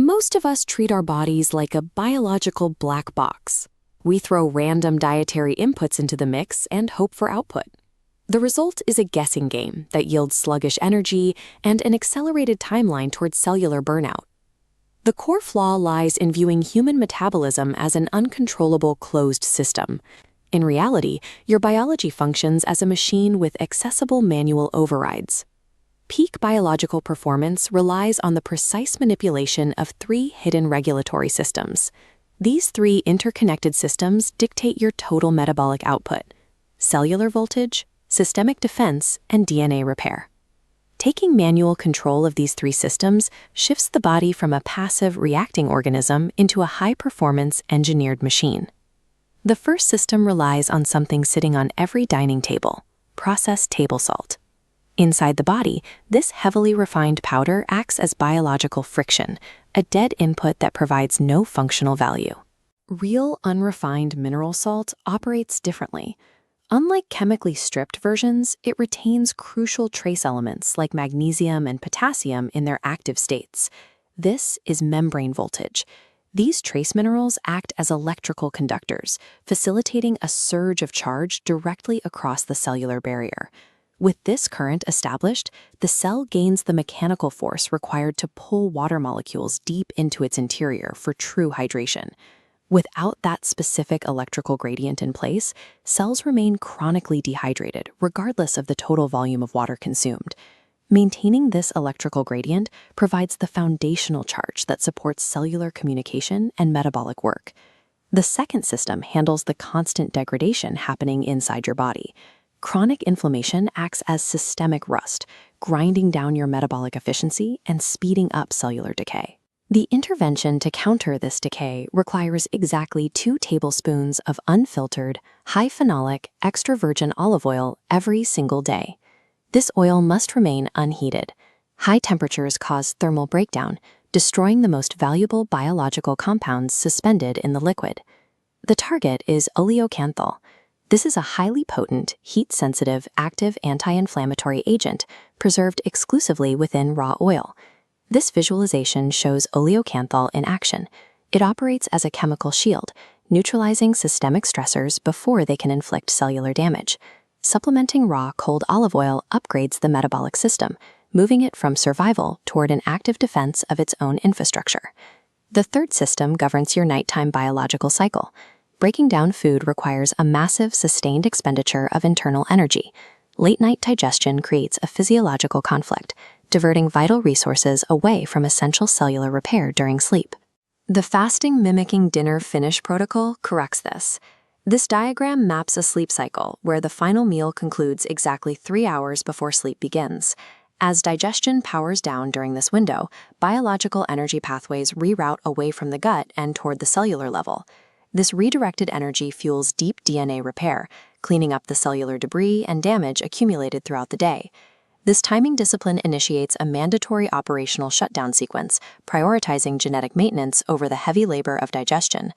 Most of us treat our bodies like a biological black box. We throw random dietary inputs into the mix and hope for output. The result is a guessing game that yields sluggish energy and an accelerated timeline towards cellular burnout. The core flaw lies in viewing human metabolism as an uncontrollable closed system. In reality, your biology functions as a machine with accessible manual overrides. Peak biological performance relies on the precise manipulation of three hidden regulatory systems. These three interconnected systems dictate your total metabolic output: cellular voltage, systemic defense, and DNA repair. Taking manual control of these three systems shifts the body from a passive, reacting organism into a high-performance, engineered machine. The first system relies on something sitting on every dining table: processed table salt. Inside the body, this heavily refined powder acts as biological friction, a dead input that provides no functional value. Real, unrefined mineral salt operates differently. Unlike chemically stripped versions, it retains crucial trace elements like magnesium and potassium in their active states. This is membrane voltage. These trace minerals act as electrical conductors, facilitating a surge of charge directly across the cellular barrier. With this current established, the cell gains the mechanical force required to pull water molecules deep into its interior for true hydration. Without that specific electrical gradient in place, cells remain chronically dehydrated, regardless of the total volume of water consumed. Maintaining this electrical gradient provides the foundational charge that supports cellular communication and metabolic work. The second system handles the constant degradation happening inside your body. Chronic inflammation acts as systemic rust, grinding down your metabolic efficiency and speeding up cellular decay. The intervention to counter this decay requires exactly 2 tablespoons of unfiltered, high-phenolic, extra virgin olive oil every single day. This oil must remain unheated. High temperatures cause thermal breakdown, destroying the most valuable biological compounds suspended in the liquid. The target is oleocanthal. This is a highly potent, heat-sensitive, active anti-inflammatory agent preserved exclusively within raw oil. This visualization shows oleocanthal in action. It operates as a chemical shield, neutralizing systemic stressors before they can inflict cellular damage. Supplementing raw cold olive oil upgrades the metabolic system, moving it from survival toward an active defense of its own infrastructure. The third system governs your nighttime biological cycle. Breaking down food requires a massive, sustained expenditure of internal energy. Late-night digestion creates a physiological conflict, diverting vital resources away from essential cellular repair during sleep. The fasting mimicking dinner finish protocol corrects this. This diagram maps a sleep cycle where the final meal concludes exactly 3 hours before sleep begins. As digestion powers down during this window, biological energy pathways reroute away from the gut and toward the cellular level. This redirected energy fuels deep DNA repair, cleaning up the cellular debris and damage accumulated throughout the day. This timing discipline initiates a mandatory operational shutdown sequence, prioritizing genetic maintenance over the heavy labor of digestion.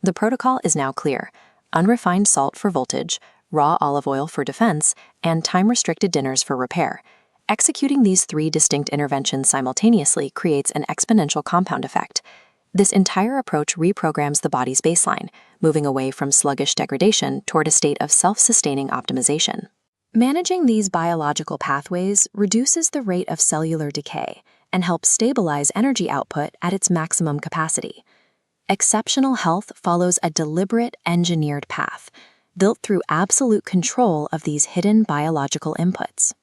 The protocol is now clear: unrefined salt for voltage, raw olive oil for defense, and time-restricted dinners for repair. Executing these 3 distinct interventions simultaneously creates an exponential compound effect. This entire approach reprograms the body's baseline, moving away from sluggish degradation toward a state of self-sustaining optimization. Managing these biological pathways reduces the rate of cellular decay and helps stabilize energy output at its maximum capacity. Exceptional health follows a deliberate, engineered path, built through absolute control of these hidden biological inputs.